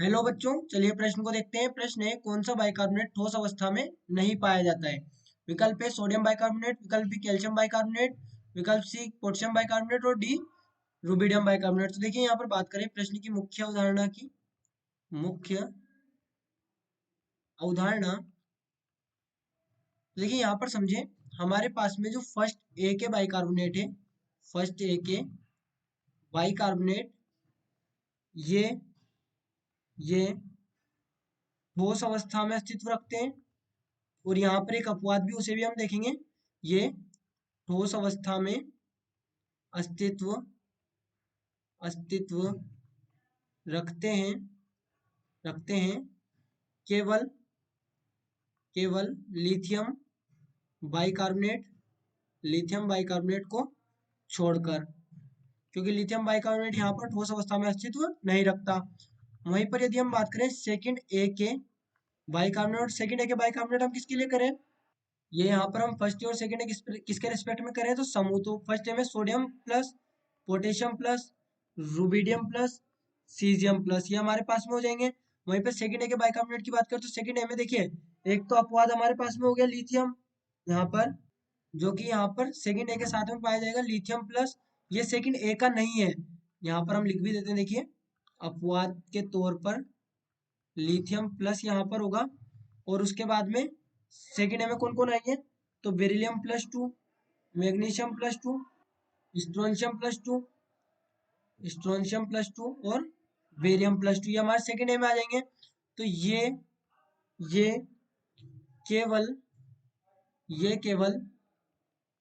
Hello बच्चों, चलिए प्रश्न को देखते हैं। प्रश्न है, कौन सा बाइकार्बोनेट ठोस अवस्था में नहीं पाया जाता है। विकल्प है सोडियम बाइकार्बोनेट, विकल्प बी कैल्शियम बाइकार्बोनेट, विकल्प सी पोटेशियम बाइकार्बोनेट और डी रुबिडियम बाइकार्बोनेट। तो देखिए यहाँ पर बात करें प्रश्न की मुख्य अवधारणा की। मुख्य अवधारणा, तो देखिए यहाँ पर समझे, हमारे पास में जो फर्स्ट ए के बाइकार्बोनेट है, फर्स्ट ए के बाइकार्बोनेट, ये ये ठोस अवस्था में अस्तित्व रखते हैं। और यहाँ पर एक अपवाद भी, उसे भी हम देखेंगे। ये ठोस अवस्था में अस्तित्व अस्तित्व रखते हैं केवल केवल लिथियम बाइकार्बोनेट को छोड़कर, क्योंकि लिथियम बाइकार्बोनेट यहाँ पर ठोस अवस्था में अस्तित्व नहीं रखता। वहीं पर यदि हम बात करें सेकंड ए के बाइकार्बोनेट, सेकंड ए के बाइकार्बोनेट हम किसके लिए करें, ये यहाँ पर हम फर्स्ट और सेकंड किसके रिस्पेक्ट में करें तो समूह। तो फर्स्ट में sodium plus potassium plus rubidium plus caesium plus, ये हमारे पास में हो जाएंगे। वहीं पे सेकंड ए के बाइकार्बोनेट की बात करें तो सेकंड ए में देखिए, एक तो अपवाद हमारे पास में हो गया लिथियम, यहाँ पर जो कि यहाँ पर सेकंड ए के साथ में पाया जाएगा लिथियम प्लस, ये सेकंड ए का नहीं है। यहाँ पर हम लिख भी देते हैं, देखिए अपवाद के तौर पर लिथियम प्लस यहाँ पर होगा। और उसके बाद में सेकंड में कौन कौन आएंगे, तो beryllium plus 2, magnesium plus 2, strontium plus 2, और बेरियम प्लस 2, ये हमारे सेकंड में आ जाएंगे। तो ये केवल ये केवल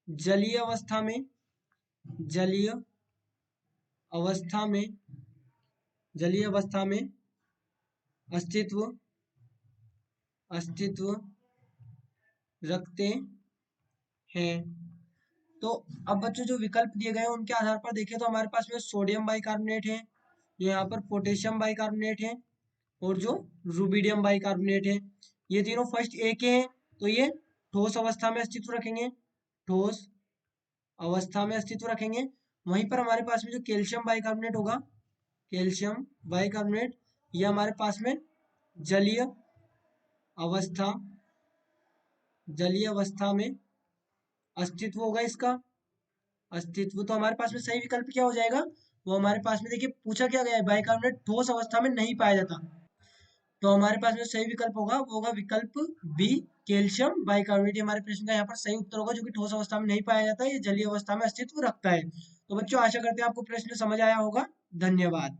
जलीय अवस्था में जलीय अवस्था में जलीय अवस्था में अस्तित्व रखते हैं। तो अब बच्चों जो विकल्प दिए गए हैं उनके आधार पर देखें तो हमारे पास में सोडियम बाइकार्बोनेट है, यहाँ पर पोटेशियम बाइकार्बोनेट है, और जो रुबिडियम बाइकार्बोनेट है, ये तीनों फर्स्ट ए के हैं। तो ये ठोस अवस्था में अस्तित्व रखेंगे, ठोस अवस्था में अस्तित्व रखेंगे। वहीं पर हमारे पास में जो कैल्शियम बाइकार्बोनेट होगा, कैल्शियम बाइकार्बोनेट, ये हमारे पास में जलीय अवस्था जलीय अवस्था में अस्तित्व होगा इसका अस्तित्व। तो हमारे पास में सही विकल्प क्या हो जाएगा, वो हमारे पास में देखिए पूछा क्या गया है, बाइकार्बोनेट ठोस अवस्था में नहीं पाया जाता। तो हमारे पास में सही विकल्प होगा, वो होगा विकल्प बी कैल्शियम बाइकार्बोनेट। ये हमारे प्रश्न का यहाँ पर सही उत्तर होगा, जो कि ठोस अवस्था में नहीं पाया जाता है, ये जलीय अवस्था में अस्तित्व रखता है। तो बच्चों आशा करते हैं आपको प्रश्न समझ आया होगा। धन्यवाद।